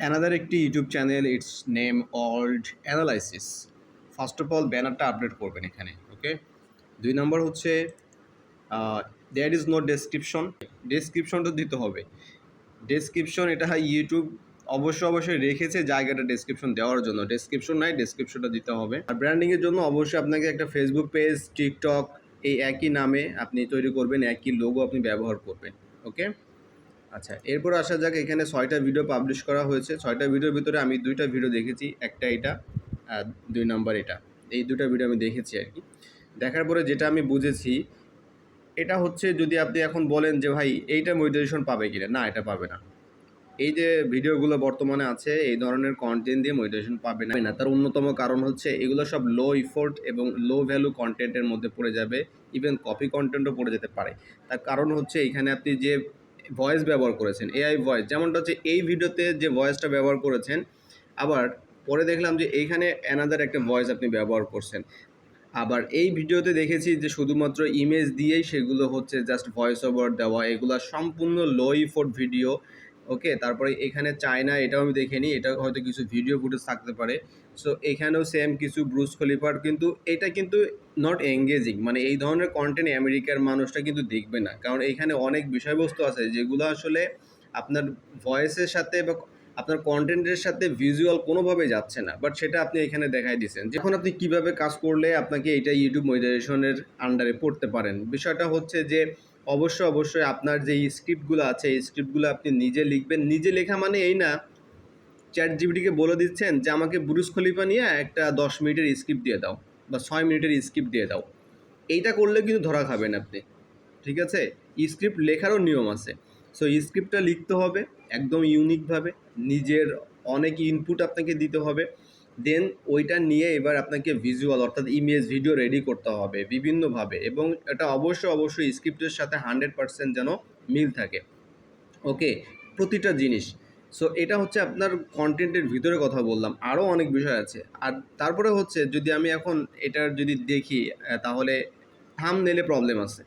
Another একটি YouTube channel, its name old analysis. First of all ব্যানারটা update করবেন এখানে, ওকে। 2 নম্বর হচ্ছে দেয়ার ইজ নো ডেসক্রিপশন। ডেসক্রিপশনটা দিতে হবে। ডেসক্রিপশন এটা ইউটিউব অবশ্যই রেখেছে জায়গাটা ডেসক্রিপশন দেওয়ার জন্য। ডেসক্রিপশন নাই, ডেসক্রিপশনটা দিতে হবে। আর ব্র্যান্ডিংয়ের জন্য অবশ্যই আপনাকে একটা ফেসবুক পেজ, টিকটক এই একই নামে আপনি তৈরি করবেন, একই লোগো আপনি ব্যবহার করবেন, ওকে। আচ্ছা, এরপর আসা যাক, এখানে 6টা ভিডিও পাবলিশ করা হয়েছে। 6টা ভিডিওর ভিতরে আমি 2টা ভিডিও দেখেছি, একটা এটা আর 2 নাম্বার এটা। এই 2টা ভিডিও আমি দেখেছি আর কি। দেখার পরে যেটা আমি বুঝেছি, এটা হচ্ছে যদি আপনি এখন বলেন যে ভাই এইটা মনিটাইজেশন পাবে কিনা, না এটা পাবে না। এই যে ভিডিওগুলো বর্তমানে আছে এই ধরনের কন্টেন্ট দিয়ে মনিটাইজেশন পাবে না। তার অন্যতম কারণ হচ্ছে এগুলো সব লো ইফোর্ট এবং লো ভ্যালু কন্টেন্টের মধ্যে পড়ে যাবে, ইভেন কপি কন্টেন্টও পড়ে যেতে পারে। তার কারণ হচ্ছে এখানে আপনি যে ভয়েস ব্যবহার করেছেন, এআই ভয়েস, যেমনটা হচ্ছে এই ভিডিওতে যে ভয়েসটা ব্যবহার করেছেন, আবার পরে দেখলাম যে এইখানে অ্যানাদার একটা ভয়েস আপনি ব্যবহার করছেন। আবার এই ভিডিওতে দেখেছি যে শুধুমাত্র ইমেজ দিয়েই সেগুলো হচ্ছে জাস্ট ভয়েস ওভার দেওয়া, এগুলো সম্পূর্ণ লো ইফোর্ট ভিডিও, ওকে। তারপরে এখানে চায়না, এটাও আমি দেখিনি, এটা হয়তো কিছু ভিডিও ফুটেজ থাকতে পারে। সো এখানেও সেম কিছু ব্রুস খলিফার, কিন্তু এটা কিন্তু নট এঙ্গেজিং। মানে এই ধরনের কন্টেন্ট আমেরিকার মানুষটা কিন্তু দেখবে না, কারণ এখানে অনেক বিষয়বস্তু আছে যেগুলো আসলে আপনার ভয়েসের সাথে বা আপনার কন্টেন্টের সাথে ভিজুয়াল কোনোভাবে যাচ্ছে না, বাট সেটা আপনি এখানে দেখাই দিচ্ছেন। যখন আপনি কিভাবে কাজ করলে আপনাকে এটা ইউটিউব মনিটাইজেশনের আন্ডারে পড়তে পারেন, বিষয়টা হচ্ছে যে অবশ্যই আপনার যে স্ক্রিপ্টগুলো আছে এই স্ক্রিপ্টগুলো আপনি নিজে লিখবেন। নিজে লেখা মানে এই না চ্যাট জিপিটিকে বলে দিচ্ছেন যে আমাকে বুরুজ খলিফা নিয়ে একটা 10 মিনিটের স্ক্রিপ্ট দিয়ে দাও বা 6 মিনিটের স্ক্রিপ্ট দিয়ে দাও। এইটা করলে কিন্তু ধরা খাবেন আপনি, ঠিক আছে। স্ক্রিপ্ট লেখারও নিয়ম আছে। সো স্ক্রিপ্টটা লিখতে হবে একদম ইউনিকভাবে, নিজের অনেক ইনপুট আপনাকে দিতে হবে। দেন ওইটা নিয়ে এবার আপনাকে ভিজুয়াল অর্থাৎ ইমেজ ভিডিও রেডি করতে হবে বিভিন্নভাবে, এবং এটা অবশ্যই স্ক্রিপ্টের সাথে 100% যেন মিল থাকে, ওকে, প্রতিটা জিনিস। সো এটা হচ্ছে আপনার কন্টেন্টের ভিতরে কথা বললাম, আরও অনেক বিষয় আছে। আর তারপরে হচ্ছে যদি আমি এখন এটার যদি দেখি তাহলে থাম্বনেইলে প্রবলেম আছে,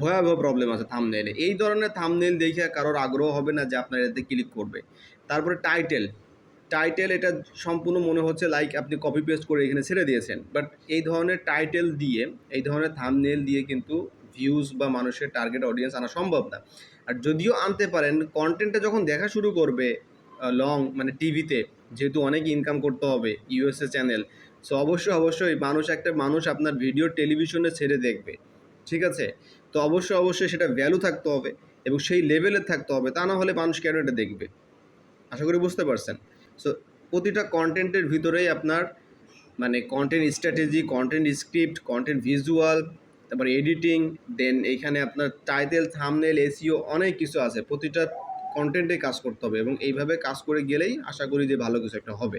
ভয়াবহ প্রবলেম আছে থাম্বনেইলে। এই ধরনের থাম্বনেইল দেখে কারোর আগ্রহ হবে না যে আপনার এতে ক্লিক করবে। তারপরে টাইটেল, এটা সম্পূর্ণ মনে হচ্ছে লাইক আপনি কপি পেস্ট করে এখানে ছেড়ে দিয়েছেন। বাট এই ধরনের টাইটেল দিয়ে, এই ধরনের থাম্বনেইল দিয়ে কিন্তু ভিউজ বা মানুষের টার্গেট অডিয়েন্স আনা সম্ভব না। আর যদিও আনতে পারেন, কন্টেন্টটা যখন দেখা শুরু করবে লং, মানে টিভিতে যেহেতু অনেক ইনকাম করতে হবে, ইউএসএ চ্যানেল। সো অবশ্যই মানুষ আপনার ভিডিও টেলিভিশনে ছেড়ে দেখবে, ঠিক আছে। তো অবশ্যই সেটা ভ্যালু থাকতে হবে এবং সেই লেভেলের থাকতে হবে, তা না হলে মানুষ কেন এটা দেখবে। আশা করি বুঝতে পারছেন। সো প্রতিটা কন্টেন্টের ভিতরেই আপনার মানে content strategy, content script, content visual, তারপর এডিটিং, দেন এইখানে আপনার টাইটেল, থাম্বনেল, এসইও অনেক কিছু আছে। প্রতিটা কন্টেন্টে কাজ করতে হবে এবং এইভাবে কাজ করে গেলেই আশা করি যে ভালো কিছু একটা হবে।